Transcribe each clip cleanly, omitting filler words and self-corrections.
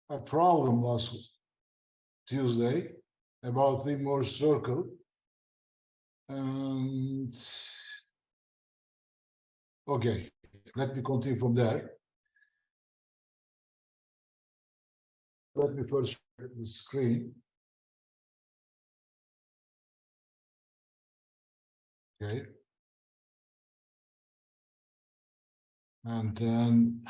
a problem last Tuesday about the Morse circle. And okay, let me continue from there. Let me first share the screen. Okay. And then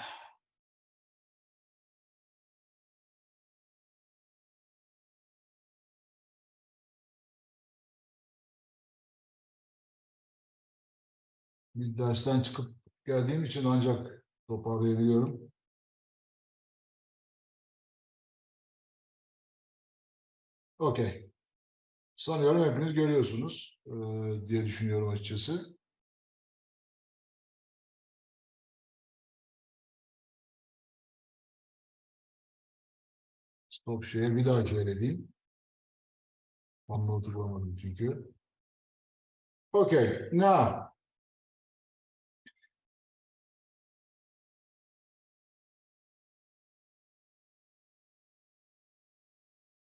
bir dersten çıkıp geldiğim için ancak toparlayabiliyorum. Okay. Sanıyorum hepiniz görüyorsunuz diye düşünüyorum açıkçası. Stop share bir daha share edeyim. Anlatı bulamadım çünkü. Okay, now.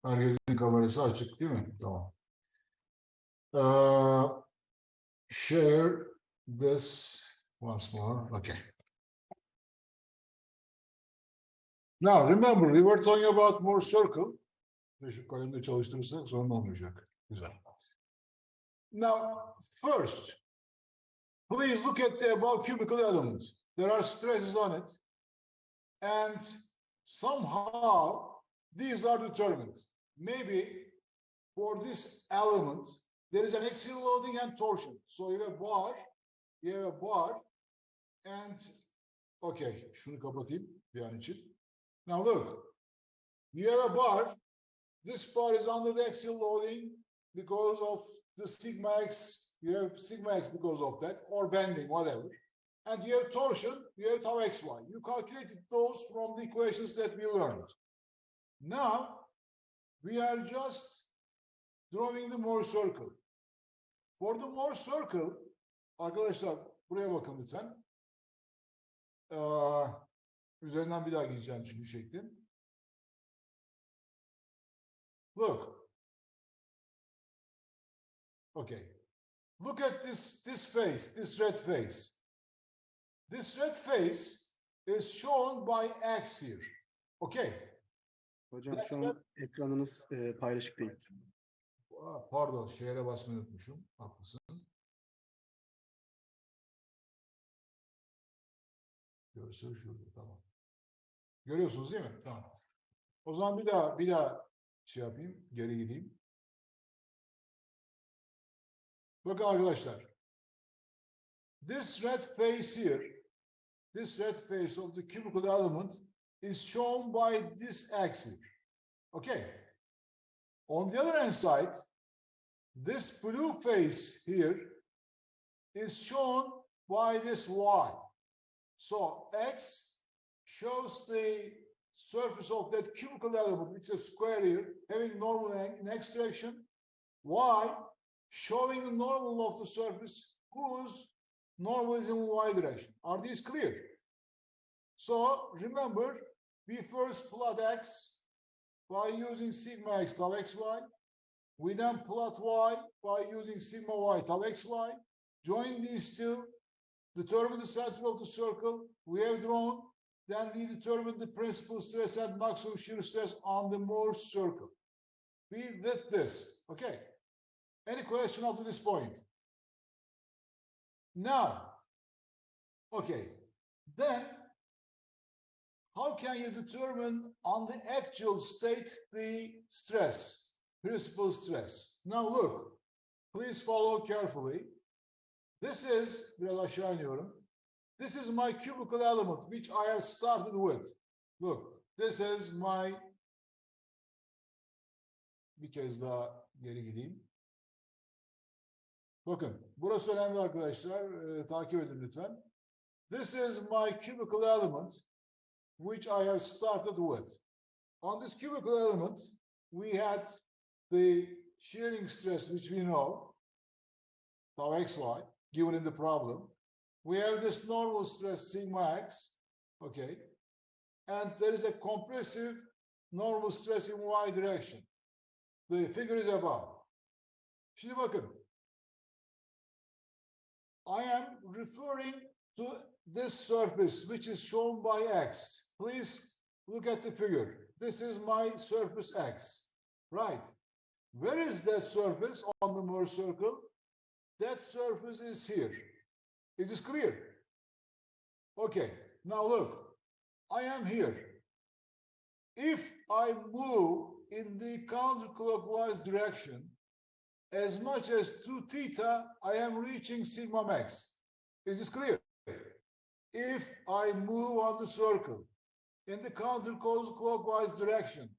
Herkesin kamerası açık değil mi? Tamam. Share this once more. Okay. Now remember, we were talking about Morse circle. Şu kalemde çalıştırırsak sorun olmayacak. Güzel. Now, first, please look at the above cubical element. There are stresses on it. And somehow, these are determined. Maybe for this element, there is an axial loading and torsion. So you have a bar, and okay, şunu kapatayım bir an için. Now look, you have a bar. This bar is under the axial loading because of the sigma x. You have sigma x because of that, or bending, whatever. And you have torsion, you have tau xy. You calculated those from the equations that we learned. Now, we are just drawing the Morse circle. For the Morse circle, arkadaşlar buraya bakın lütfen. Üzerinden bir daha gideceğim çünkü şeklin. Look. Okay. Look at this face, this red face. This red face is shown by X here. Okay. Hocam şu an ekranınız paylaşık değil. Pardon, şehre basmayı unutmuşum. Haklısın. Görsel şurada, tamam. Görüyorsunuz değil mi? Tamam. O zaman bir daha şey yapayım, geri gideyim. Bakın arkadaşlar. This red face here, this red face of the cubical element is shown by this axis. Okay. On the other hand side, this blue face here is shown by this y. So x shows the surface of that cubical element, which is a square here, having normal in x direction. Y showing the normal of the surface whose normal is in y direction. Are these clear? So remember, we first plot x by using sigma x tau xy. We then plot y by using sigma y tau xy. Join these two, determine the center of the circle we have drawn, then we determine the principal stress and maximum shear stress on the Morse circle. We did this, okay? Any question up to this point? Now, okay, then how can you determine on the actual state the stress, principal stress? Now look, please follow carefully. This is, biraz aşağı iniyorum. This is my cubical element, which I have started with. Look, this is my, bir kez daha geri gideyim. Bakın, burası önemli arkadaşlar, takip edin lütfen. This is my cubical element, which I have started with. On this cubical element, we had the shearing stress, which we know, tau xy, given in the problem. We have this normal stress, sigma x, okay? And there is a compressive normal stress in y direction. The figure is above. Şimdi bakın. I am referring to this surface which is shown by x. Please look at the figure. This is my surface x, right? Where is that surface on the Mohr circle? That surface is here. Is this clear? Okay, now look, I am here. If I move in the counterclockwise direction as much as 2 theta, I am reaching sigma max. Is this clear? If I move on the circle in the counterclockwise direction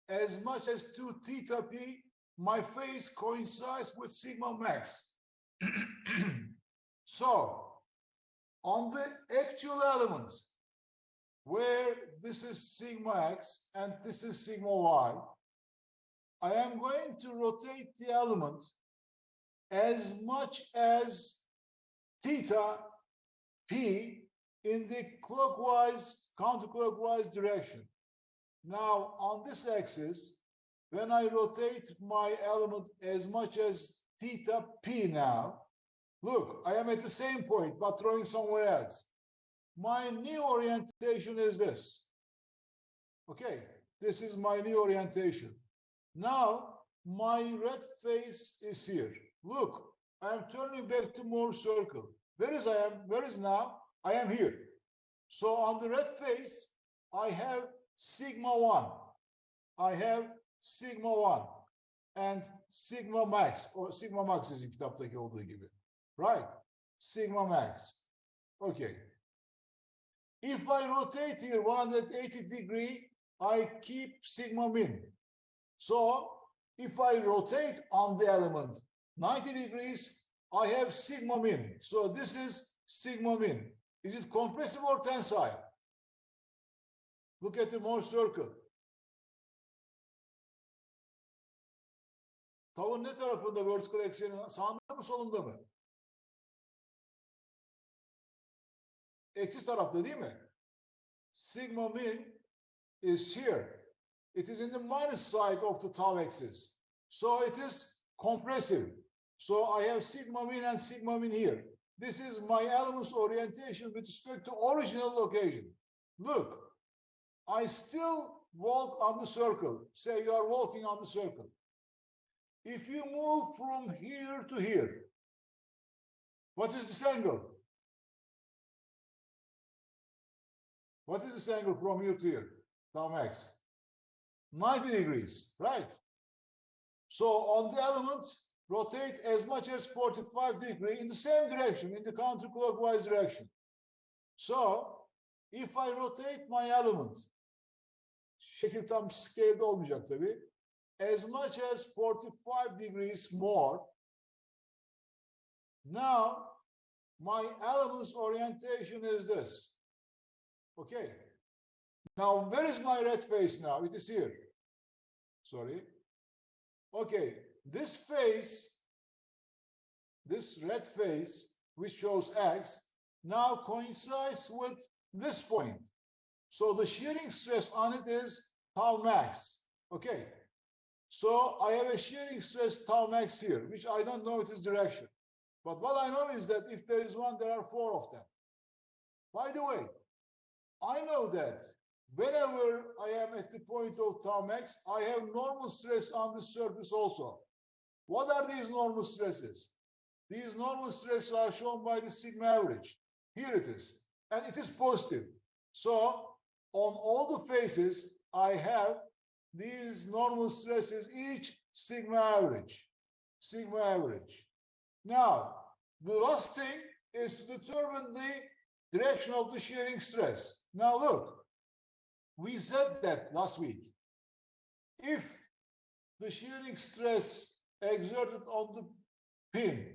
as much as 2 theta p, my phase coincides with sigma max. So, on the actual element, where this is sigma x and this is sigma y, I am going to rotate the element as much as theta p in the counterclockwise direction. Now, on this axis, when I rotate my element as much as theta p now, look, I am at the same point, but throwing somewhere else. My new orientation is this. Okay, this is my new orientation. Now, my red face is here. Look, I am turning back to Mohr circle. Where is I am? Where is now? I am here. So on the red face, I have sigma 1. I have sigma 1 and sigma max, or sigma max is in kitaptaki olduğu gibi. Right? Sigma max. Okay. If I rotate here 180 degree, I keep sigma min. So if I rotate on the element 90 degrees, I have sigma min. So this is sigma min. Is it compressive or tensile? Look at the Mohr circle. Tavuğun ne tarafında vertical eksenin? Sağında mı solunda mı? Eksis tarafta değil mi? Sigma min is here. It is in the minus side of the tau axis. So it is compressive. So I have sigma min and sigma min here. This is my element's orientation with respect to original location. Look, I still walk on the circle. Say you are walking on the circle. If you move from here to here, what is this angle? What is this angle from here to here? Tau max. 90 degrees, right? So on the element, rotate as much as 45 degrees in the same direction, in the counterclockwise direction. So if I rotate my element, şekil tam scaled olmayacak tabii, as much as 45 degrees more, now my element's orientation is this. Okay. Now, where is my red face now? It is here. Sorry. Okay. This face, this red face, which shows X, now coincides with this point. So the shearing stress on it is tau max. Okay. So I have a shearing stress tau max here, which I don't know its direction. But what I know is that if there is one, there are 4 of them. By the way, I know that whenever I am at the point of tau max, I have normal stress on the surface also. What are these normal stresses? These normal stresses are shown by the sigma average. Here it is, and it is positive. So on all the faces, I have these normal stresses, each sigma average. Sigma average. Now, the last thing is to determine the direction of the shearing stress. Now look, we said that last week. If the shearing stress exerted on the pin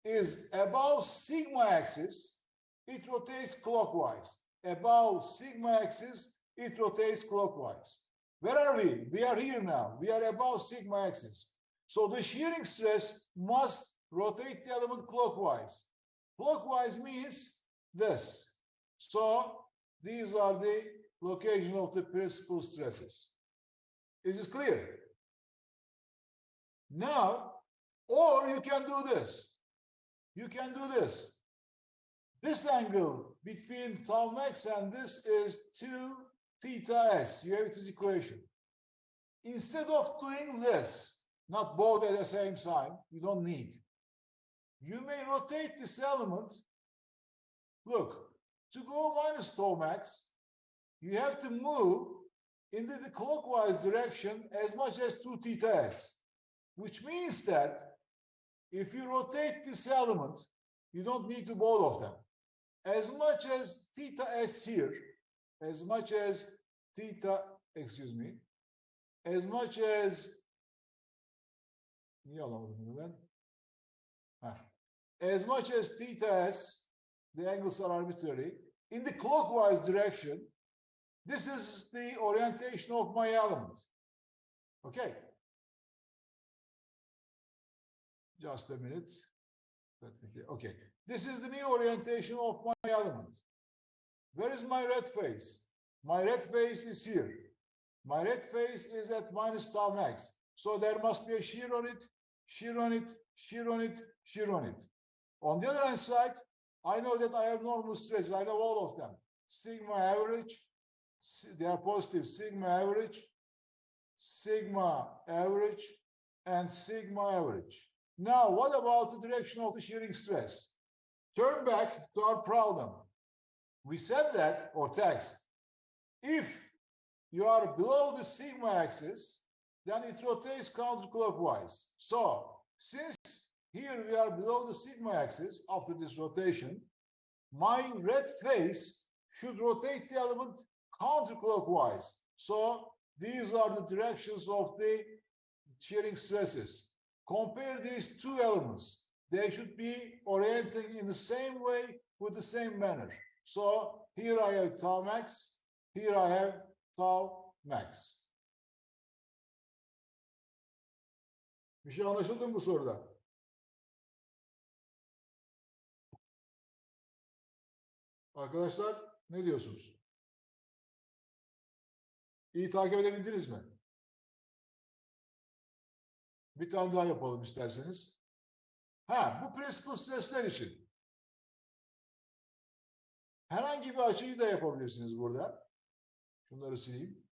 is above sigma axis, it rotates clockwise. Above sigma axis, it rotates clockwise. Where are we? We are here now. We are above sigma axis. So the shearing stress must rotate the element clockwise. Clockwise means this. So these are the location of the principal stresses. Is this clear? Now, or you can do this. You can do this. This angle between tau max and this is 2 theta s. You have this equation. Instead of doing this, not both at the same time, you don't need. You may rotate this element. Look, to go minus tau max, you have to move into the clockwise direction as much as 2 theta s, which means that if you rotate this element, you don't need to both of them. As much as theta s here, as much as theta, excuse me, as much as, as much as theta s, the angles are arbitrary, in the clockwise direction, this is the orientation of my element. Okay. Just a minute. Okay. This is the new orientation of my element. Where is my red face? My red face is here. My red face is at minus tau max. So there must be a shear on it, shear on it, shear on it, shear on it. On the other hand side, I know that I have normal stress. I know all of them. Sigma average, they are positive. Sigma average, and sigma average. Now, what about the direction of the shearing stress? Turn back to our problem. We said that, or text, if you are below the sigma axis, then it rotates counterclockwise. So, since here we are below the sigma axis after this rotation, my red face should rotate the element counterclockwise. So, these are the directions of the shearing stresses. Compare these two elements. They should be orienting in the same way with the same manner. So here I have tau max, here I have tau max. Bir şey anlaşıldı mı bu soruda? Arkadaşlar ne diyorsunuz? İyi takip edebildiniz mi? Bir tane daha yapalım isterseniz. Bu principal stresler için. Herhangi bir açıyı da yapabilirsiniz burada. Şunları sileyim.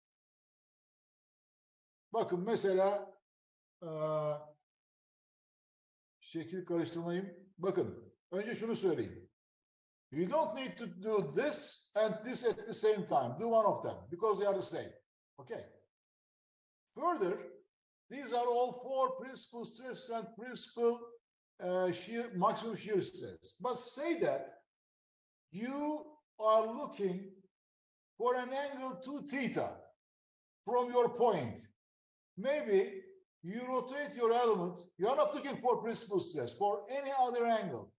Bakın mesela şekil karıştırmayayım. Bakın önce şunu söyleyeyim. You don't need to do this and this at the same time. Do one of them because they are the same. Okay. Further, these are all four principal stress and principal maximum shear stress. But say that you are looking for an angle 2 theta from your point. Maybe you rotate your element. You are not looking for principal stress, for any other angle.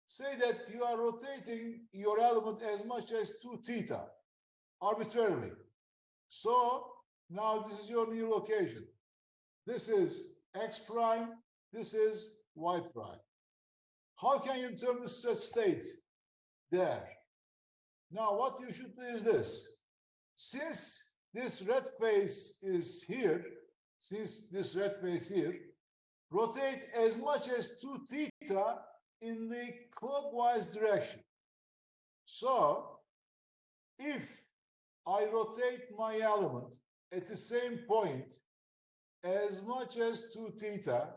Say that you are rotating your element as much as 2 theta arbitrarily. So now this is your new location. This is X prime, this is Y prime. How can you determine the stress state there? Now what you should do is this. Since this red face is here, rotate as much as 2 theta in the clockwise direction. So if I rotate my element at the same point as much as 2 theta,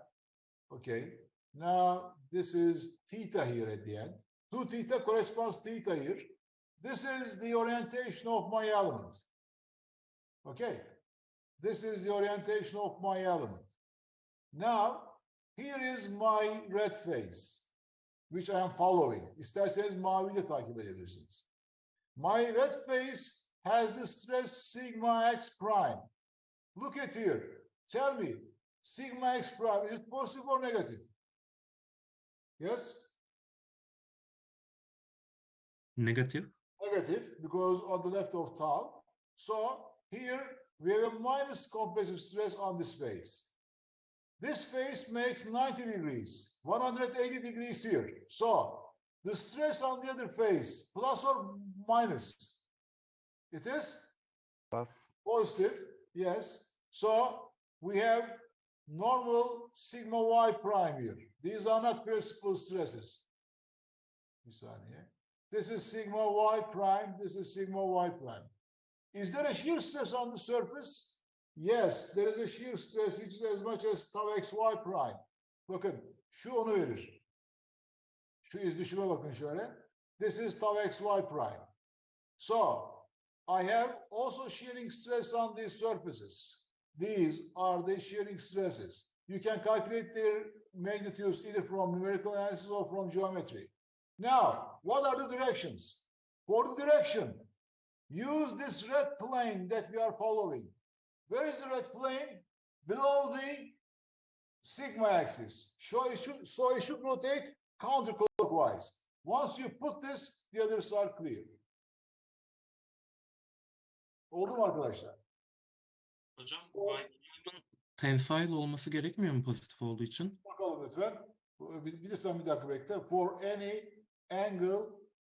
okay, now this is theta here at the end. 2 theta corresponds to theta here. This is the orientation of my element. Okay, this is the orientation of my element. Now, here is my red face, which I am following. İsterseniz mavi de takip edebilirsiniz. My red face has the stress sigma x prime. Look at here. Tell me, sigma x prime, is it positive or negative? Yes? Negative. Negative, because on the left of tau. So here we have a minus compressive stress on this face. This face makes 90 degrees, 180 degrees here. So the stress on the other face, plus or minus? It is? Plus. Positive, yes. So we have normal sigma y prime here. These are not principal stresses. Bir saniye. This is sigma y prime. This is sigma y prime. Is there a shear stress on the surface? Yes, there is a shear stress which is as much as tau xy prime. Bakın şu onu verir. Şu iz düşüme bakın şöyle. This is tau xy prime. So I have also shearing stress on these surfaces. These are the shearing stresses. You can calculate their magnitudes either from numerical analysis or from geometry. Now, what are the directions? For the direction, use this red plane that we are following. Where is the red plane? Below the sigma axis. So it should rotate counterclockwise. Once you put this, the others are clear. Oldu mu arkadaşlar? Hocam, y-prime'ın tensile olması gerekmiyor mu pozitif olduğu için? Bakalım lütfen. Lütfen bir dakika bekle. For any angle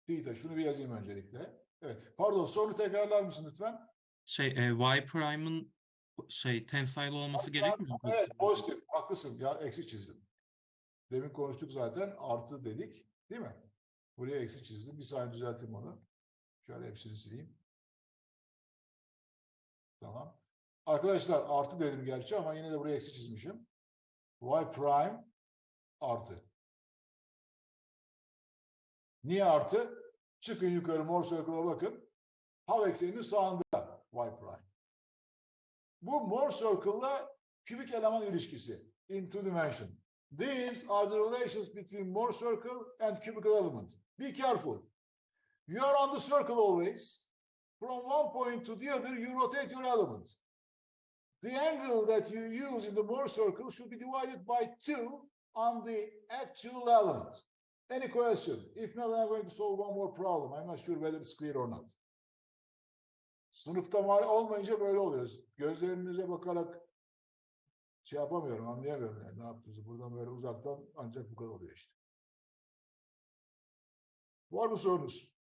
theta. Şunu bir yazayım öncelikle. Evet. Pardon, soru tekrarlar mısın lütfen? Y-prime'ın tensile olması gerekmiyor mu pozitif? Evet, pozitif. Haklısın. Ya eksi çizdim. Demin konuştuk zaten. Artı dedik. Değil mi? Buraya eksi çizdim. Bir saniye düzelteyim onu. Şöyle hepsini sileyim. Tamam. Arkadaşlar artı dedim gerçi ama yine de buraya eksi çizmişim. Y prime artı. Niye artı? Çıkın yukarı Mohr Circle'a bakın. Hava ekseninin sağında Y prime. Bu Mohr Circle'la kübik eleman ilişkisi. In two dimension. These are the relations between Mohr Circle and cubical element. Be careful. You are on the circle always. From one point to the other, you rotate your element. The angle that you use in the Mohr circle should be divided by 2 on the actual element. Any question? If not, I'm going to solve one more problem. I'm not sure whether it's clear or not. Sınıfta olmayınca böyle oluyor. Gözlerinize bakarak şey yapamıyorum, anlayamıyorum yani ne yaptığınızı. Buradan böyle uzaktan ancak bu kadar oluyor işte. Var mı sorunuz?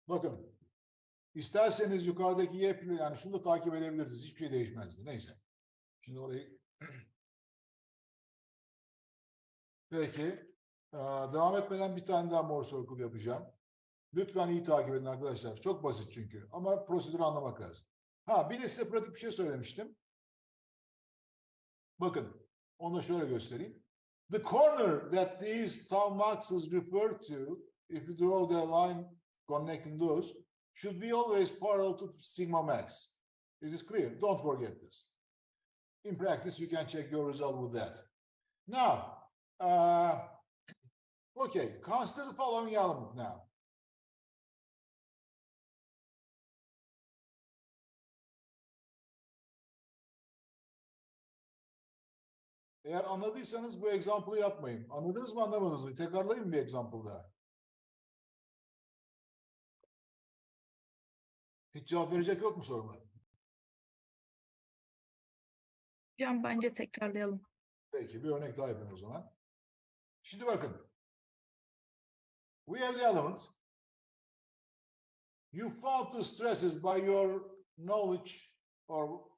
Bakın. İsterseniz yukarıdaki yani şunu da takip edebilirsiniz. Hiçbir şey değişmezdi. Neyse. Şimdi orayı peki. Devam etmeden bir tane daha Mohr Circle yapacağım. Lütfen iyi takip edin arkadaşlar. Çok basit çünkü. Ama prosedürü anlamak lazım. Bir de size pratik bir şey söylemiştim. Bakın. Onu da şöyle göstereyim. The corner that these tau maxes refer to, if you draw the line connecting those, should be always parallel to sigma max. Is this clear? Don't forget this. In practice, you can check your result with that. Now, okay, consider the following element now. Eğer anladıysanız bu example'ı yapmayın. Anladınız mı, anlamadınız mı? Tekrarlayayım bir example daha. Hiç cevap verecek yok mu soruma? Hocam bence tekrarlayalım. Peki bir örnek daha yapayım o zaman. Şimdi bakın. We have the element. You found the stresses by your knowledge or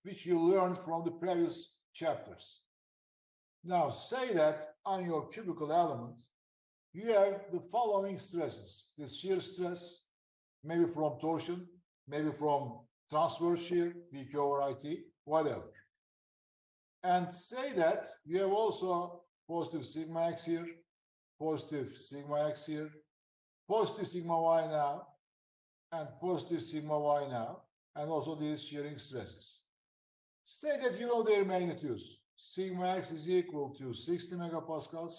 which you learned from the previous chapters. Now say that on your cubical element, you have the following stresses. The shear stress, maybe from torsion, maybe from transverse shear, VQ over IT, whatever. And say that you have also positive sigma x here, positive sigma x here, positive sigma y now, and positive sigma y now, and also these shearing stresses. Say that you know their magnitudes. Sigma x is equal to 60 megapascals.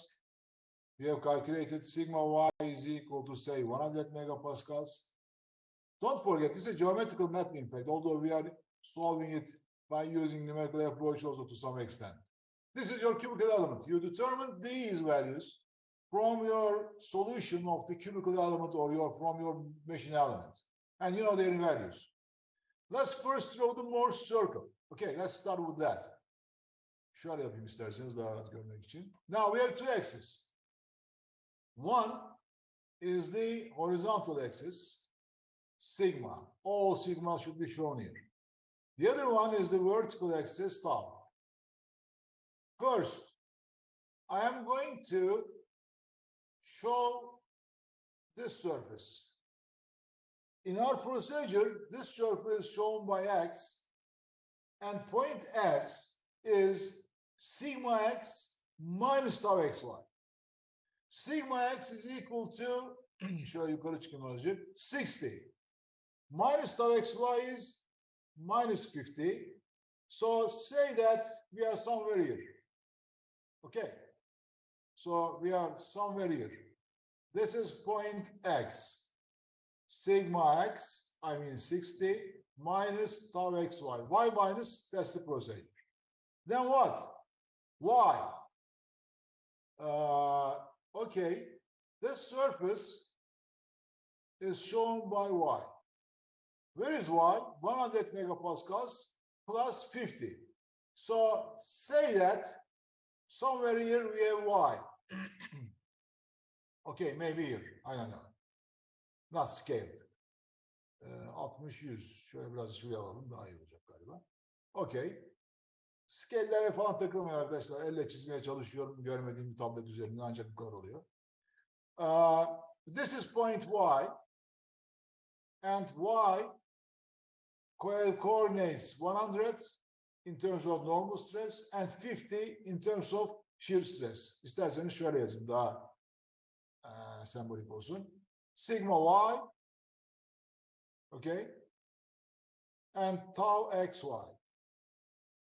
You have calculated sigma y is equal to, say, 100 megapascals. Don't forget, this is a geometrical method, in fact, although we are solving it by using numerical approach also to some extent. This is your cubical element. You determine these values from your solution of the cubical element or from your machine element. And you know their values. Let's first draw the Mohr circle. Okay, let's start with that. Şöyle yapayım isterseniz daha rahat görmek için. Now we have two axes. One is the horizontal axis. sigma. All sigma should be shown here. The other one is the vertical axis tau. First, I am going to show this surface. In our procedure, this surface is shown by x, and point x is sigma x minus tau xy. Sigma x is equal to, şöyle yukarı çıkayım azıcık, 60. Minus tau xy is minus 50. So say that we are somewhere here. Okay. So we are somewhere here. This is point x. Sigma x, I mean 60, minus tau xy. Why minus? That's the procedure. Then what? Y. Okay. This surface is shown by y. Where is y? 100 megapascals plus 50. So say that somewhere here we have y. Okay, maybe here. I don't know. Not scaled. 60-100. Şöyle biraz şuraya alalım. Daha iyi olacak galiba. Okay. Scale'lere falan takılmıyor arkadaşlar. Elle çizmeye çalışıyorum. Görmediğim bir tablet üzerinde ancak bu kadar oluyor. This is point y. And y coordinates 100 in terms of normal stress and 50 in terms of shear stress. İsterseniz şöyle yazın, daha sembolik olsun. Sigma y, okay, and tau xy.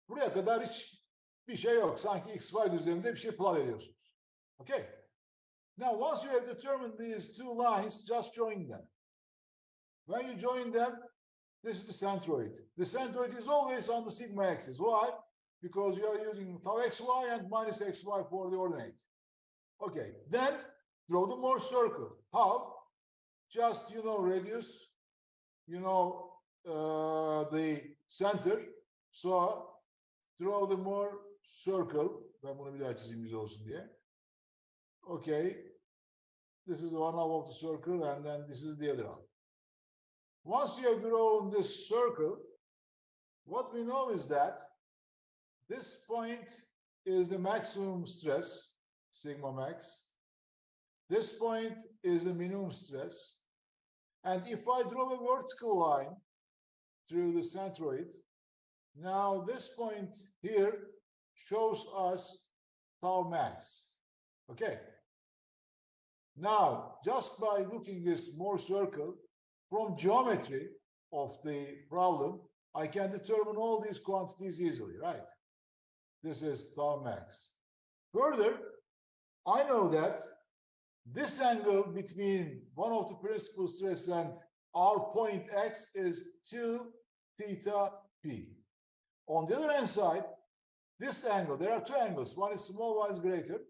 Buraya kadar hiç bir şey yok. Sanki xy düzleminde bir şey plot ediyorsunuz. Okay. Now, once you have determined these two lines, just join them. When you join them, this is the centroid. The centroid is always on the sigma axis. Why? Because you are using tau xy and minus xy for the ordinate. Okay, then draw the Mohr circle. How? Just, radius, the center. So, draw the Mohr circle. Ben bunu bir daha çizeyim güzel olsun diye. Okay, this is one half of the circle, and then this is the other half. Once you have drawn this circle, what we know is that this point is the maximum stress, sigma max. This point is the minimum stress. And if I draw a vertical line through the centroid, now this point here shows us tau max. Okay. Now, just by looking this Mohr circle, from geometry of the problem, I can determine all these quantities easily, right? This is tau max. Further, I know that this angle between one of the principal stress and our point x is 2 theta p. On the other hand side, this angle, there are two angles. One is small, one is greater.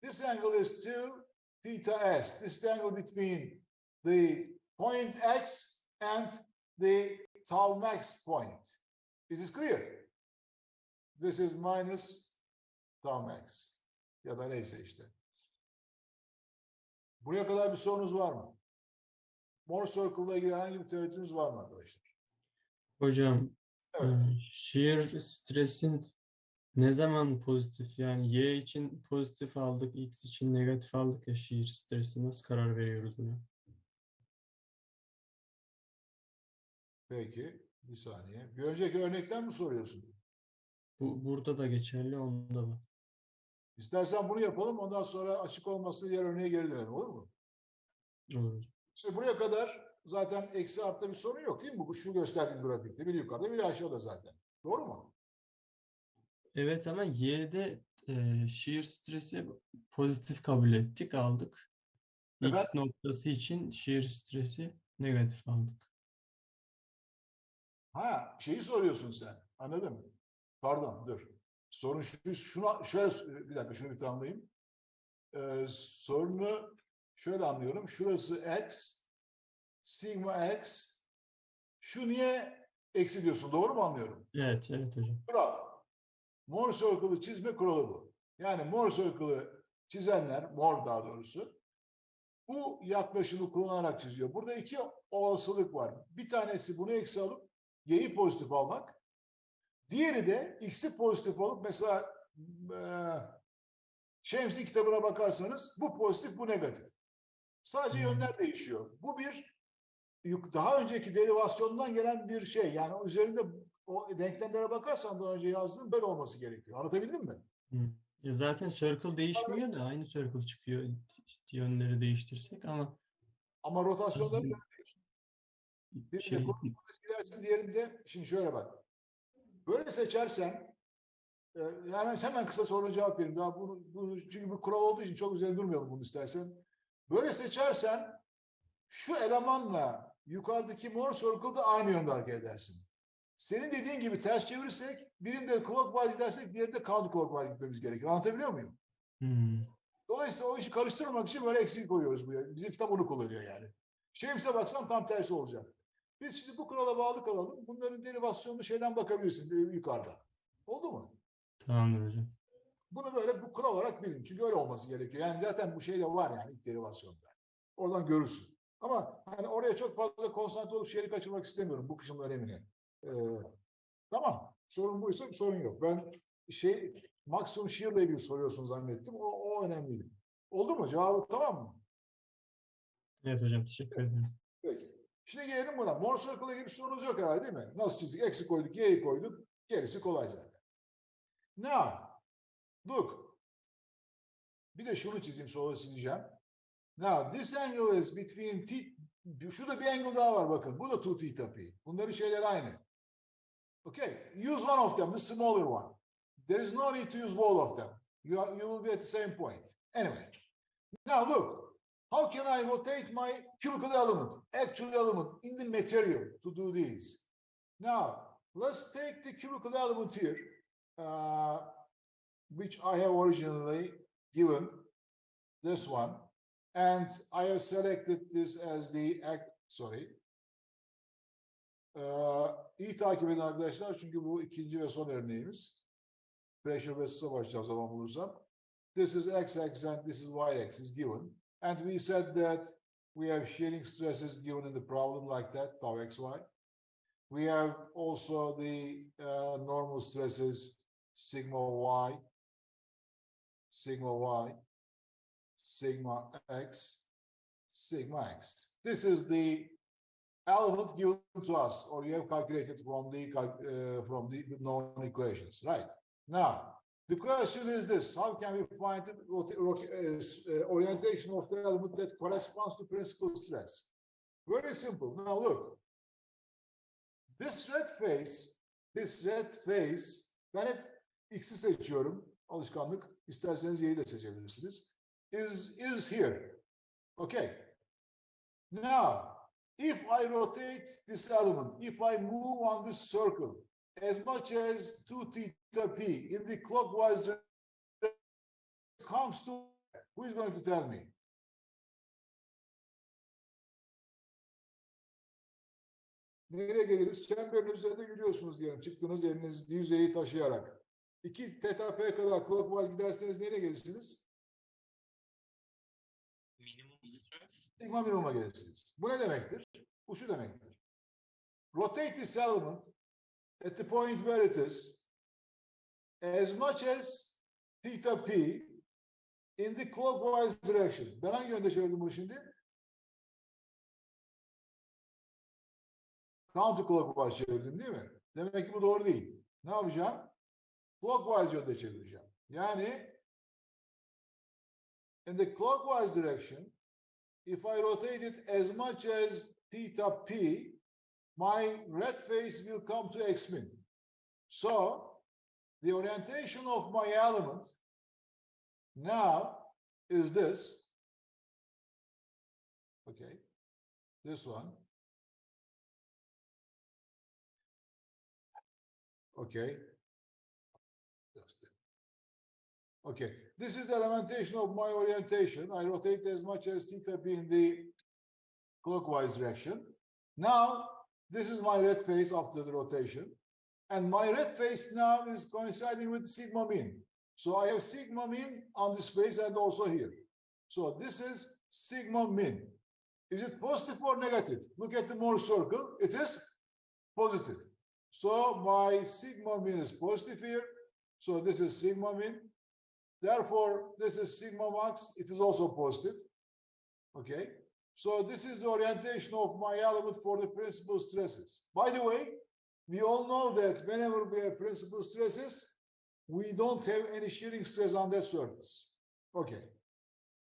This angle is 2 theta s. This is the angle between the point x and the tau max point. Is this clear? This is minus tau max. Ya da neyse işte. Buraya kadar bir sorunuz var mı? Mohr circle'la ilgili herhangi bir teoretiniz var mı arkadaşlar? Hocam, Evet. shear stresin ne zaman pozitif? Yani y için pozitif aldık, x için negatif aldık ya shear stresi. Nasıl karar veriyoruz buna? Peki, bir saniye. Bir önceki örnekten mi soruyorsun? Burada da geçerli, onda da. İstersen bunu yapalım, ondan sonra açık olması diğer örneğe geri dönelim, olur mu? Olur. Şimdi buraya kadar zaten eksi artta bir sorun yok değil mi? Bu şu gösterdiğim grafikte. Biri yukarıda, biri aşağıda zaten. Doğru mu? Evet ama y'de shear stresi pozitif kabul ettik, aldık. X Efendim? noktası için shear stresi negatif aldık. Ha, şeyi soruyorsun sen. Anladım. Pardon, dur. Sorun şuna şöyle bir dakika şunu bir tamamlayayım. Sorunu şöyle anlıyorum. Şurası x, sigma x. Şu niye eksi diyorsun? Doğru mu anlıyorum? Evet, evet hocam. Kural. Mohr circle'ı çizme kuralı bu. Yani Mohr circle'ı çizenler, Mohr daha doğrusu, bu yaklaşımı kullanarak çiziyor. Burada iki olasılık var. Bir tanesi bunu eksi alıp y'yi pozitif almak. Diğeri de x'i pozitif alıp mesela Şems'in kitabına bakarsanız bu pozitif, bu negatif. Sadece yönler değişiyor. Bu bir daha önceki derivasyondan gelen bir şey. Yani üzerinde o denklemlere bakarsan daha önce yazdığım böyle olması gerekiyor. Anlatabildim mi? Zaten circle değişmiyor da aynı circle çıkıyor yönleri değiştirsek Ama rotasyonları göre değişiyor. Birinde şey clockwise gidersin, diğerinde şimdi şöyle bak. Böyle seçersen hemen kısa soruna cevap vereyim. Daha bunu çünkü bu kural olduğu için çok üzerine durmayalım bunu istersen. Böyle seçersen şu elemanla yukarıdaki mor circle'da aynı yönde hareket edersin. Senin dediğin gibi ters çevirirsek birinde clockwise gidersek diğerinde counterclockwise gitmemiz gerekiyor. Anlatabiliyor muyum? Dolayısıyla o işi karıştırmamak için böyle eksik koyuyoruz buraya. Bizim kitap onu kullanıyor yani. Şems'e baksan tam tersi olacak. Biz şimdi bu kurala bağlı kalalım. Bunların derivasyonunu şeyden bakabilirsin yukarıda. Oldu mu? Tamamdır hocam. Bunu böyle bu kural olarak bilin. Çünkü öyle olması gerekiyor. Yani zaten bu şey de var yani ilk derivasyonda. Oradan görürsün. Ama hani oraya çok fazla konsantre olup şeyi kaçırmak istemiyorum bu kısmın önemini. Tamam. Sorun buysa bir sorun yok. Ben maksimum şiirle ilgili soruyorsun zannettim. O önemliydi. Oldu mu? Cevabı tamam mı? Evet hocam, teşekkür ederim. Peki. Şimdi gelelim buna. Mor circle'la ilgili bir sorunuz yok herhalde değil mi? Nasıl çizdik? Eksi koyduk, y'yi koyduk. Gerisi kolay zaten. Now, look. Bir de şunu çizeyim, sonra sileceğim. Now, this angle is between şurada bir angle daha var bakın. Bu da 2 theta p. Bunların şeyleri aynı. Okay, use one of them, the smaller one. There is no need to use both of them. You will be at the same point. Anyway, now look. How can I rotate my cubical element, actual element, in the material to do this? Now, let's take the cubical element here, which I have originally given, this one, and I have selected this as the, iyi takip edin arkadaşlar çünkü bu ikinci ve son örneğimiz. Pressure vessels'a başlayacağım zaman bulursam. This is x-axis and this is y-axis given. And we said that we have shearing stresses given in the problem like that, tau xy. We have also the normal stresses, sigma y, sigma x, sigma x. This is the element given to us, or you have calculated from the known equations, right? Now, the question is this: how can we find the orientation of the element that corresponds to principal stress? Very simple. Now look, this red face, ben hep x'i seçiyorum, alışkanlık. İsterseniz y'yi de seçebilirsiniz. Is here. Okay. Now, if I rotate this element, if I move on this circle as much as 2 theta p in the clockwise comes to, who is going to tell me? Nereye geliriz? Çemberin üzerinde yürüyorsunuz diyelim. Çıktınız eliniz yüzeyi taşıyarak. 2 theta p kadar clockwise giderseniz nereye gelirsiniz? Minimum stress. Sigma minimuma gelirsiniz. Bu ne demektir? Bu şu demektir. Rotate this element at the point where it is as much as theta p in the clockwise direction. Ben hangi yönde çevirdim bunu şimdi? Counterclockwise çevirdim değil mi? Demek ki bu doğru değil. Ne yapacağım? Clockwise yönde çevireceğim. Yani in the clockwise direction, if I rotate it as much as theta p, my red face will come to x min. So, the orientation of my element now is this. Okay, this one. Okay. Okay, this is the elementation of my orientation. I rotate as much as theta p in the clockwise direction. Now, this is my red face after the rotation. And my red face now is coinciding with sigma min. So I have sigma min on this face and also here. So this is sigma min. Is it positive or negative? Look at the Morse circle. It is positive. So my sigma min is positive here. So this is sigma min. Therefore, this is sigma max. It is also positive. Okay. So this is the orientation of my element for the principal stresses. By the way, we all know that whenever we have principal stresses, we don't have any shearing stress on that surface. Okay.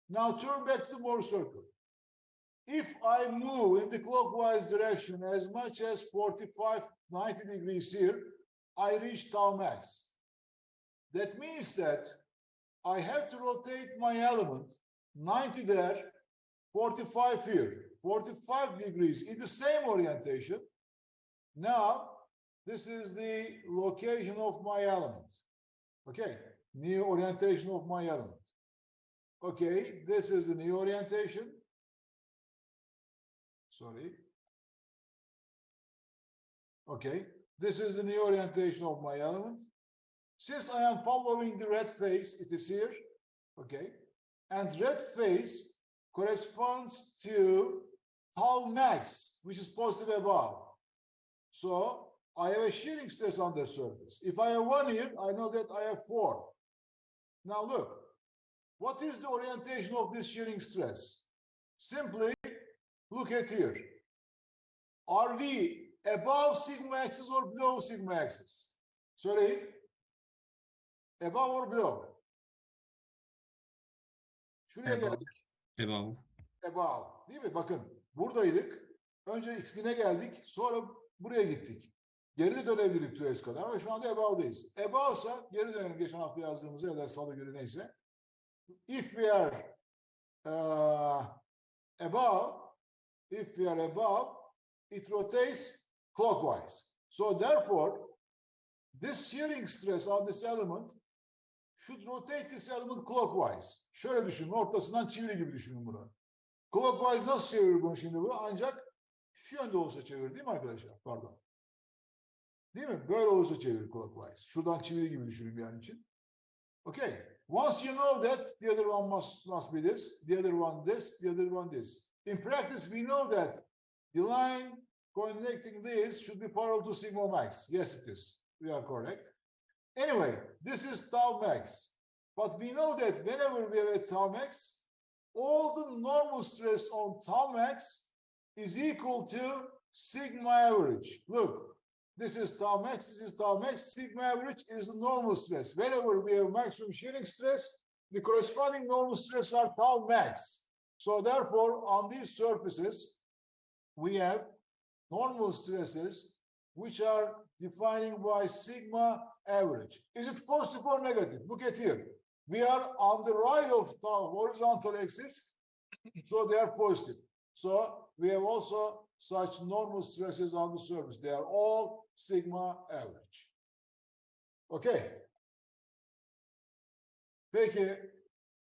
Now turn back to Morse circle. If I move in the clockwise direction as much as 45, 90 degrees here, I reach tau max. That means that I have to rotate my element 90 there, 45 here, 45 degrees in the same orientation. Now, this is the location of my element. Okay, new orientation of my element. Okay, this is the new orientation. Sorry. Okay, this is the new orientation of my element. Since I am following the red phase, it is here. Okay, and red phase corresponds to tau max, which is positive above. So I have a shearing stress on the surface. If I have 1 here, I know that I have 4. Now look, what is the orientation of this shearing stress? Simply look at here. Are we above sigma axis or below sigma axis? Sorry, above or below? Şuraya Above. geldik. Above. Above. Değil mi? Bakın buradaydık. Önce x-bin'e geldik. Sonra buraya gittik. Geri dönebildik 2s kadar ama şu anda above'dayız. Above'sa geri dönelim geçen hafta yazdığımız ya da salı günü neyse. If we are above, it rotates clockwise. So therefore, this shearing stress on this element should rotate this element clockwise. Şöyle düşünün, ortasından çivili gibi düşünün bunu. Clockwise nasıl çevirir bunu şimdi bu? Ancak şu yönde olsa çevirir değil mi arkadaşlar? Pardon. Değil mi? Böyle olursa çevirir clockwise. Şuradan çivili gibi düşünün bir an için. Okay. Once you know that, the other one must be this, the other one this, the other one this. In practice, we know that the line connecting this should be parallel to sigma max. Yes, it is. We are correct. Anyway, this is tau max. But we know that whenever we have a tau max, all the normal stress on tau max is equal to sigma average. Look, this is tau max, this is tau max. Sigma average is the normal stress. Whenever we have maximum shearing stress, the corresponding normal stress are tau max. So therefore, on these surfaces, we have normal stresses which are defining by sigma average. Is it positive or negative? Look at here. We are on the right of the horizontal axis, so they are positive. So we have also such normal stresses on the surface. They are all sigma average. Okay. Peki,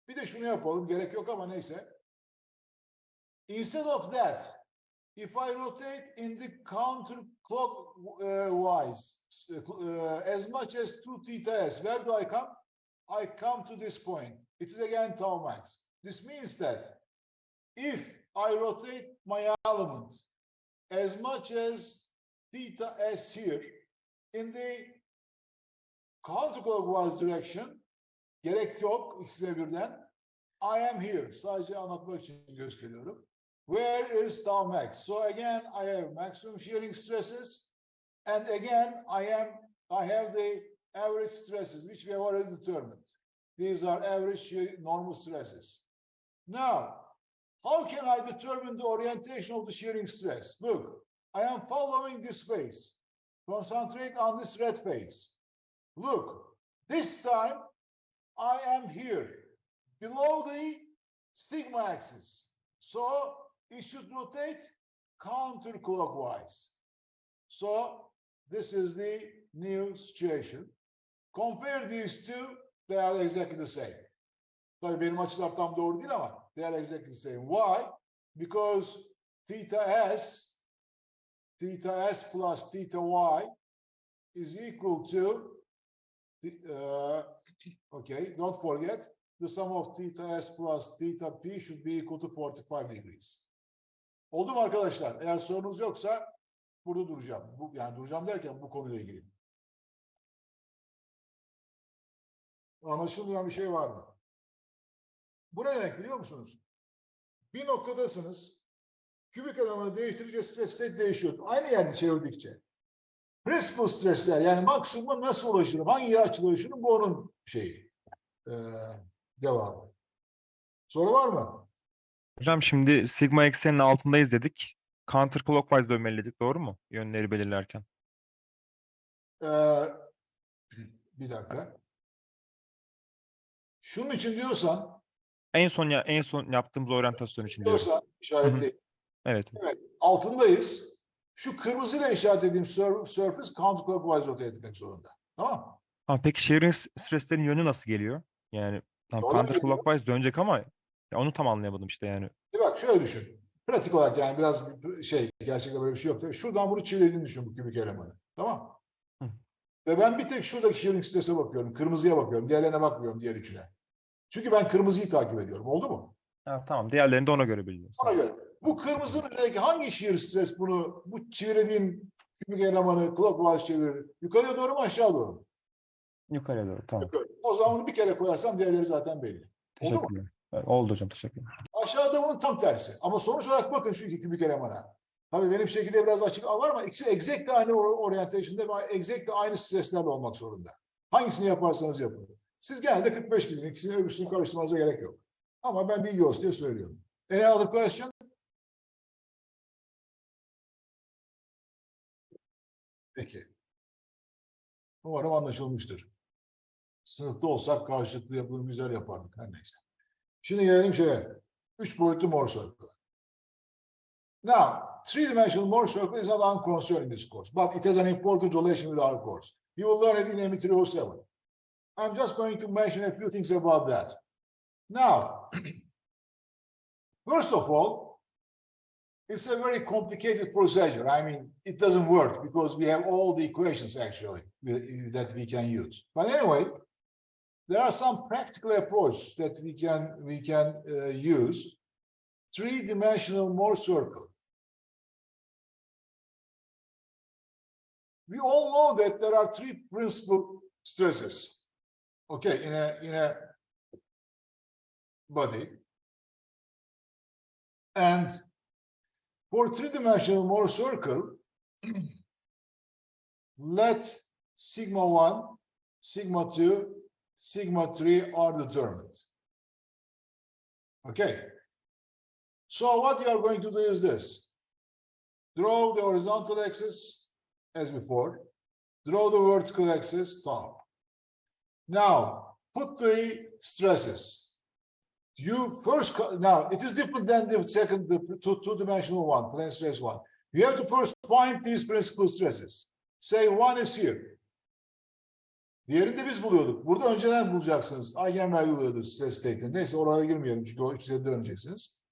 bir de şunu yapalım. Gerek yok ama neyse. Instead of that, if I rotate in the counterclockwise as much as 2 theta s, where do I come? I come to this point. It is again tau max. This means that if I rotate my element as much as theta s here in the counterclockwise direction, gerek yok ikisine birden, I am here. Sadece anlatmak için gösteriyorum. Where is tau max? So again, I have maximum shearing stresses, and again, I have the average stresses, which we have already determined. These are average normal stresses. Now, how can I determine the orientation of the shearing stress? Look, I am following this phase. Concentrate on this red phase. Look, this time I am here, below the sigma axis. So it should rotate counterclockwise. So this is the new situation. Compare these two, they are exactly the same. Tabii benim açılar tam doğru değil ama they are exactly the same. Why? Because theta s plus theta y is equal to, okay, don't forget, the sum of theta s plus theta p should be equal to 45 degrees. Oldu mu arkadaşlar? Eğer sorunuz yoksa burada duracağım. Yani duracağım derken bu konuyla ilgili. Anlaşılmayan bir şey var mı? Bu ne demek biliyor musunuz? Bir noktadasınız. Kübik elemanı değiştirince stres state değişiyor. Aynı yerde çevirdikçe. Principal stresler yani maksimuma nasıl ulaşırım? Hangi yere açılı ulaşırım? Bu onun şeyi. Devamı. Soru var mı? Hocam şimdi sigma eksenin altındayız dedik. Counterclockwise dönmelidik, doğru mu? Yönleri belirlerken. Ee, bir dakika. Şunun için diyorsan En son yaptığımız oryantasyon için diyorum. işaretli. Evet. Evet. Altındayız. Şu kırmızıyla işaretlediğim surface counterclockwise rotate etmek zorunda. Tamam mı? Ha, peki shearing streslerin yönü nasıl geliyor? Yani tam Doğru geliyor. counterclockwise dönecek ama ya onu tam anlayamadım işte yani. Bak şöyle düşün. Pratik olarak yani biraz gerçekten böyle bir şey yok. Tabii. Şuradan bunu çevirdiğini düşün bu kübik elemanı. Tamam mı? Hı. Ve ben bir tek şuradaki shearing stress'e bakıyorum. Kırmızıya bakıyorum. Diğerlerine bakmıyorum, diğer üçüne. Çünkü ben kırmızıyı takip ediyorum. Oldu mu? Ha, tamam. Diğerlerini de ona göre belirliyoruz. Ona göre. Bu kırmızının üzerindeki hangi shear stres bu çevirdiğim kübik elemanı clockwise çevirir? Yukarıya doğru mu aşağı doğru mu? Yukarıya doğru. Tamam. Yukarı. O zaman bunu bir kere koyarsam diğerleri zaten belli. Oldu mu? Teşekkürler. Evet, oldu hocam. Teşekkürler. Aşağıda bunun tam tersi. Ama sonuç olarak bakın şu iki kübik elemana. Tabii benim şekilde biraz açık var ama ikisi exactly aynı orientation'da ve exactly aynı streslerle olmak zorunda. Hangisini yaparsanız yapın. Siz genelde 45 gidin. İkisini öbürsünü karıştırmanıza gerek yok. Ama ben bilgi olsun diye söylüyorum. Any other question? Peki. Umarım anlaşılmıştır. Sınıfta olsak karşılıklı yapılır, güzel yapardık. Her neyse. Şimdi gelelim şeye. 3 boyutlu Morse circle. Now, three-dimensional Morse circle is not unconcerned in this course, but it has an important relation with our course. You will learn it in me207. I'm just going to mention a few things about that. Now, first of all, it's a very complicated procedure. I mean, it doesn't work because we have all the equations actually that we can use. But anyway, there are some practical approaches that we can use. Three-dimensional Morse circle. We all know that there are three principal stresses. Okay, in a body. And for three-dimensional Morse circle, let sigma 1, sigma 2, sigma 3 are determined. Okay. So what you are going to do is this. Draw the horizontal axis as before. Draw the vertical axis top. Now, put the stresses. You first, now it is different than the second, the two-dimensional one, plane stress one. You have to first find these principal stresses. Say one is here. Diğerini de biz buluyorduk. Burada önceden bulacaksınız. Eigenvalue'lardır stress state'in. Neyse oralara girmeyelim çünkü o üçleri de öğreneceksiniz.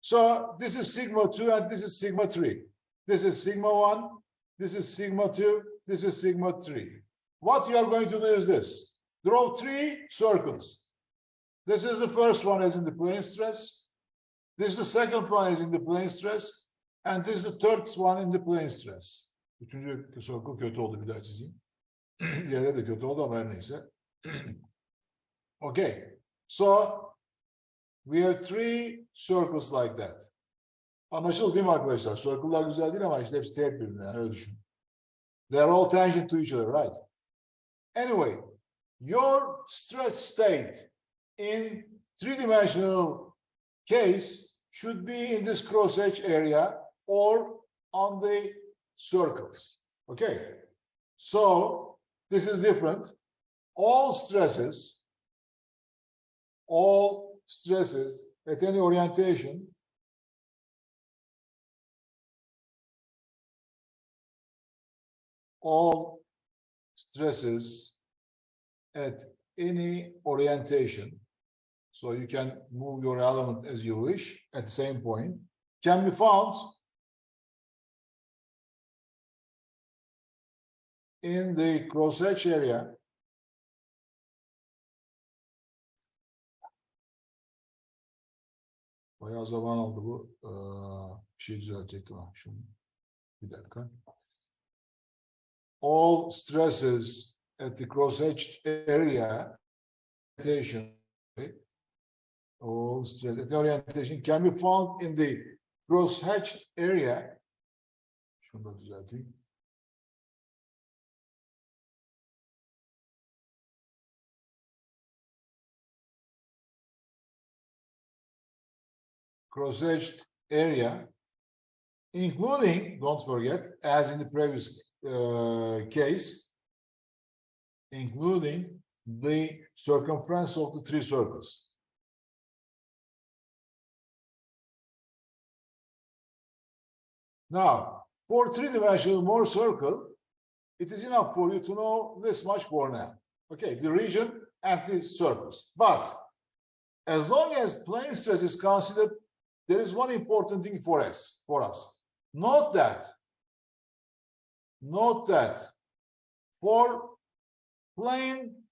So this is sigma 2 and this is sigma 3. This is sigma 1, this is sigma 2, this is sigma 3. What you are going to do is this. Draw three circles. This is the first one as in the plane stress. This is the second one as in the plane stress. And this is the third one in the plane stress. Üçüncü circle kötü oldu, bir daha çizeyim. Diğerleri de kötü oldu ama her neyse. Okay. So we have three circles like that. Anlaşıldı değil mi arkadaşlar? Circle'lar güzel değil ama işte hepsi teğet birbirine. Yani öyle düşün. They are all tangent to each other, right? Anyway, your stress state in three-dimensional case should be in this cross-hatch area or on the circles. Okay. So this is different. All stresses at any orientation all stresses at any orientation, so you can move your element as you wish at the same point, can be found in the cross-hatch area Bayağı zaman aldı bu. Bir şey düzeltecektim ama şunu. Bir dakika. All stresses at the cross-hatched area all stress at the orientation can be found in the cross-hatched area. Şunu da düzelteyim. Cross-hatched area, including, don't forget, as in the previous case, including the circumference of the three circles. Now, for three-dimensional Mohr circle, it is enough for you to know this much for now. Okay, the region and the circles. But as long as plane stress is considered, there is one important thing for us. Note that for plane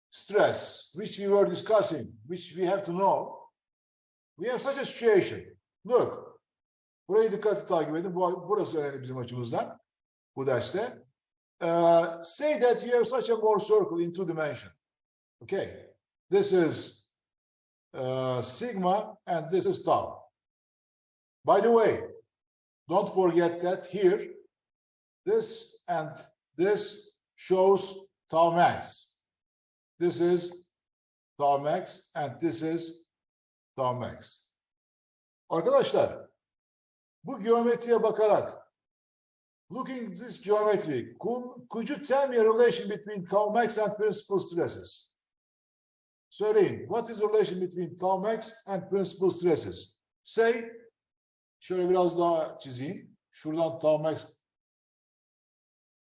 stress, which we were discussing, which we have to know, we have such a situation. Look, burayı dikkatli takip edin. Burası önemli bizim açımızdan bu derste. Say that you have such a Mohr circle in two dimensions. Okay, this is sigma and this is tau. By the way, don't forget that here, this and this shows tau max. This is tau max and this is tau max. Arkadaşlar, bu geometriye bakarak, looking at this geometry, could you tell me a relation between tau max and principal stresses? Söyleyin, what is the relation between tau max and principal stresses? Say, şöyle biraz daha çizeyim. Şuradan tau max.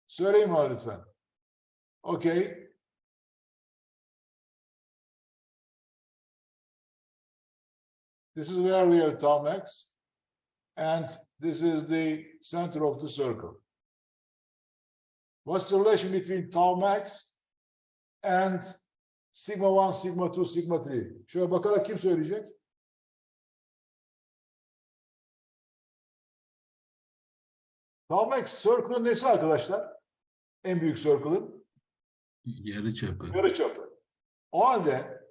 Söyleyin bana lütfen. Okay. This is where we have tau max. And this is the center of the circle. What's the relation between tau max and sigma 1, sigma 2, sigma 3? Şöyle bakarak kim söyleyecek? Tau max circle'ın nesi arkadaşlar? En büyük circle'ın? Yarıçapı. Yarıçapı. O halde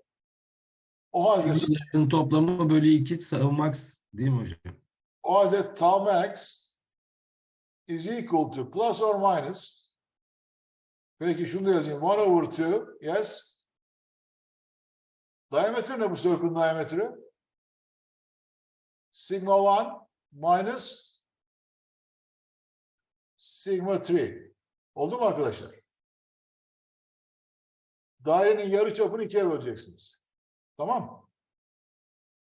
Sigmaların toplamı bölü 2 tau max değil mi hocam? o halde tau max is equal to plus or minus. Peki şunu da yazayım. 1 over 2. Yes. Diameter ne bu circle'ın diametri? Sigma 1 minus sigma 3. Oldu mu arkadaşlar? Dairenin yarıçapını ikiye böleceksiniz. Tamam mı?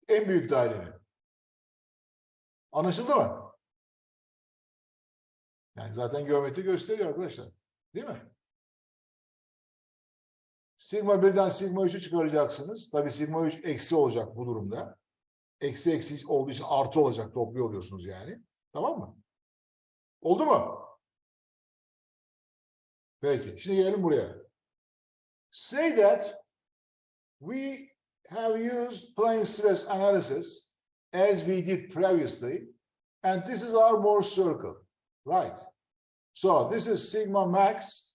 En büyük dairenin. Anlaşıldı mı? Yani zaten geometri gösteriyor arkadaşlar. Değil mi? Sigma 1'den sigma 3'ü çıkaracaksınız. Tabii sigma 3 eksi olacak bu durumda. Eksi eksi olduğu için artı olacak. Topluyor oluyorsunuz yani. Tamam mı? Oldu mu? Peki. Şimdi gelelim buraya. Say that we have used plane stress analysis as we did previously, and this is our Mohr circle, right? So this is sigma max,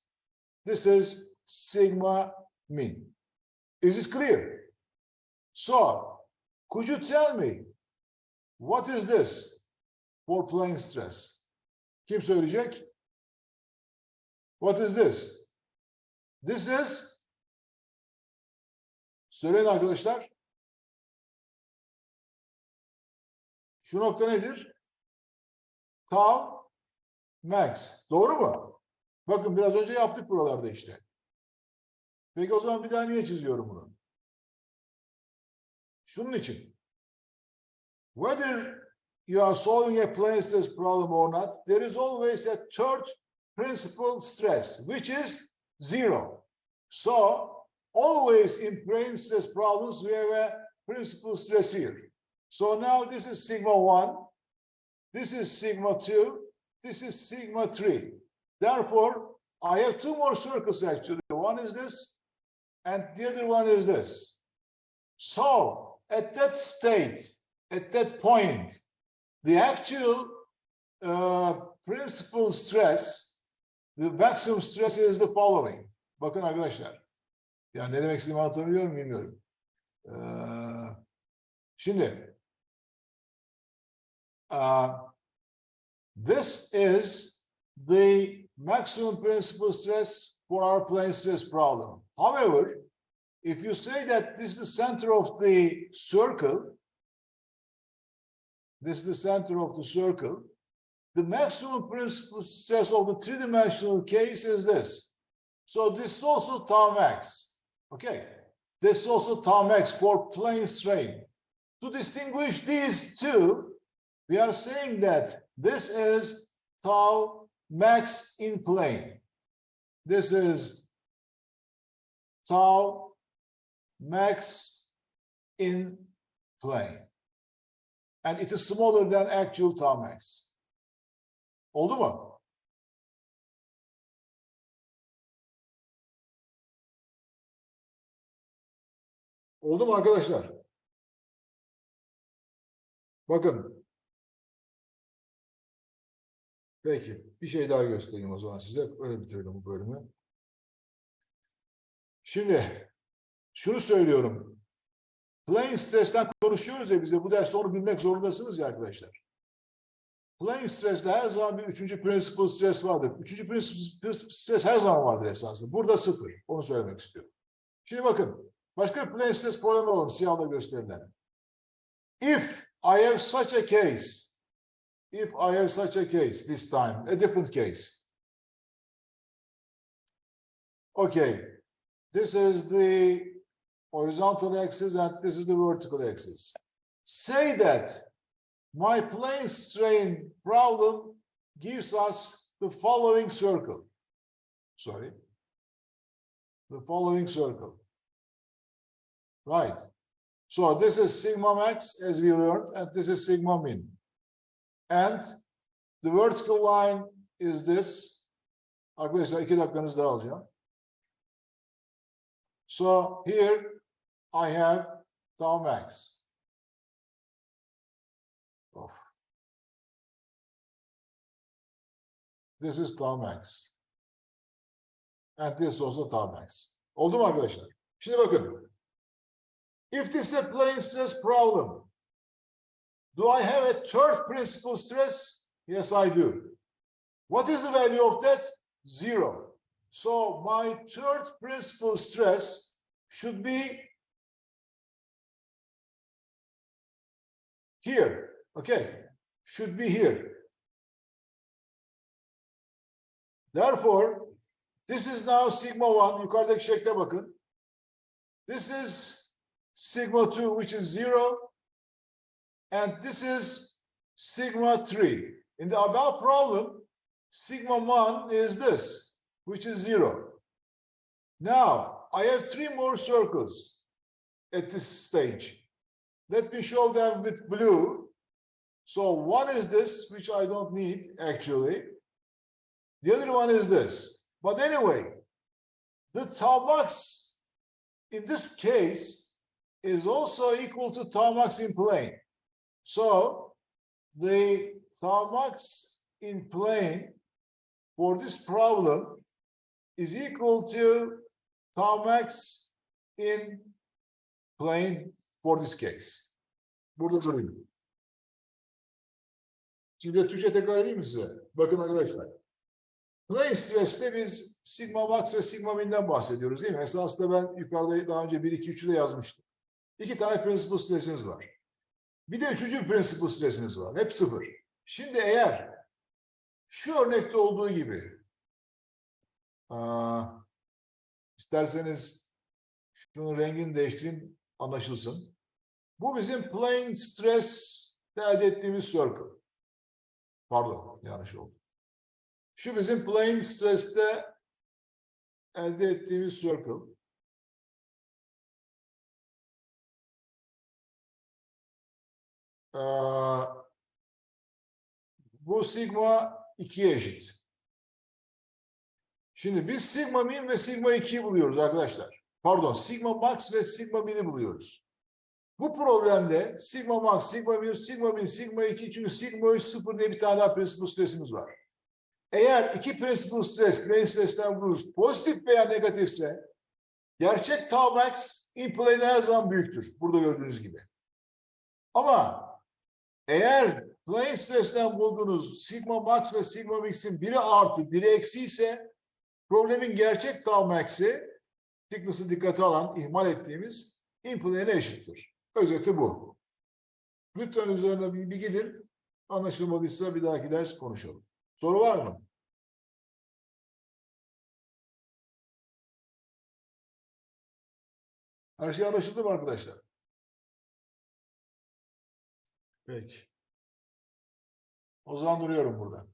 this is sigma min. Is this clear? So, could you tell me what is this for plane stress? Kim söyleyecek? What is this? This is, söyleyin arkadaşlar. Şu nokta nedir? Tau max. Doğru mu? Bakın biraz önce yaptık buralarda işte. Peki o zaman bir daha niye çiziyorum bunu? Şunun için. Whether you are solving a plane stress problem or not, there is always a third principal stress, which is zero. So, always in plane stress problems, we have a principal stress here. So now this is sigma 1, this is sigma 2, this is sigma 3. Therefore, I have two more circles actually. One is this, and the other one is this. So, at that state, at that point, the actual principal stress, the maximum stress is the following. Bakın arkadaşlar. Yani ne demek istediğimi anlatabiliyor bilmiyorum. Şimdi this is the maximum principal stress for our plane stress problem. However, if you say that this is the center of the circle, this is the center of the circle, the maximum principal stress of the three-dimensional case is this. So this is also tau max. Okay, this is also tau max for plane strain. To distinguish these two, we are saying that this is tau max in plane. This is tau max in plane. And it is smaller than actual tau max. Oldu mu? Oldu mu arkadaşlar? Bakın. Peki. Bir şey daha göstereyim o zaman size. Öyle bitirelim bu bölümü. Şimdi şunu söylüyorum. Plane stress'ten konuşuyoruz ya bize. Bu derste onu bilmek zorundasınız ya arkadaşlar. Plane stress'te her zaman bir üçüncü principal stress vardır. Üçüncü principal stress her zaman vardır esasında. Burada sıfır. Onu söylemek istiyorum. Şimdi bakın. Başka bir plane stress problemi alalım. Siyahla gösterilen. If I have such a case, this time, a different case. Okay. This is the horizontal axis and this is the vertical axis. Say that my plane strain problem gives us the following circle. Sorry. The following circle. Right. So this is sigma max as we learned, and this is sigma min. And the vertical line is this. Arkadaşlar 2 dakikanızı daha alacağım. So here I have tau max. This is tau max. And this is also tau max. Oldu mu arkadaşlar? Şimdi bakın. If this is a plane stress problem, do I have a third principal stress? Yes, I do. What is the value of that? 0. So my third principal stress should be here. Okay, should be here. Therefore, this is now sigma 1. Yukarıdaki şekle bakın. This is sigma 2, which is 0. And this is sigma 3. In the above problem, sigma 1 is this, which is 0. Now, I have 3 more circles at this stage. Let me show them with blue. So one is this, which I don't need, actually. The other one is this. But anyway, the tau max in this case is also equal to tau max in plane. So the tau max in plane for this problem is equal to tau max in plane for this case. Burada durayım. Şimdi Türkçe tekrar edeyim mi size? Bakın arkadaşlar. Plane stress'te biz sigma max ve sigma min'den bahsediyoruz değil mi? Esasında ben yukarıda daha önce 1, 2, 3'ü de yazmıştım. 2 tane principal stress'iniz var. Bir de 3. principal stress'iniz var. Hep 0. Şimdi eğer şu örnekte olduğu gibi isterseniz şunun rengini değiştireyim anlaşılsın. Bu bizim plane stress'te elde ettiğimiz circle. Pardon, yanlış oldu. Şu bizim plane stress'te elde ettiğimiz circle. Bu sigma 2'ye eşit. Şimdi biz sigma min ve sigma 2'yi buluyoruz arkadaşlar. Pardon, sigma max ve sigma min'i buluyoruz. Bu problemde sigma max, sigma 1, sigma 1, sigma 2 çünkü sigma 3 0 diye bir tane daha principal stresimiz var. Eğer iki principal stres, plane stress'ten vururuz, pozitif veya negatifse gerçek tau max in plane her zaman büyüktür. Burada gördüğünüz gibi. Ama eğer plane stress'ten bulduğunuz sigma max ve sigma mix'in biri artı, biri eksi ise problemin gerçek tau max'i thickness'ı dikkate alan, ihmal ettiğimiz in plane'e eşittir. Özeti bu. Lütfen üzerine bir gidin. Anlaşılmadıysa bir dahaki ders konuşalım. Soru var mı? Her şey anlaşıldı mı arkadaşlar? Peki. O zaman duruyorum burada.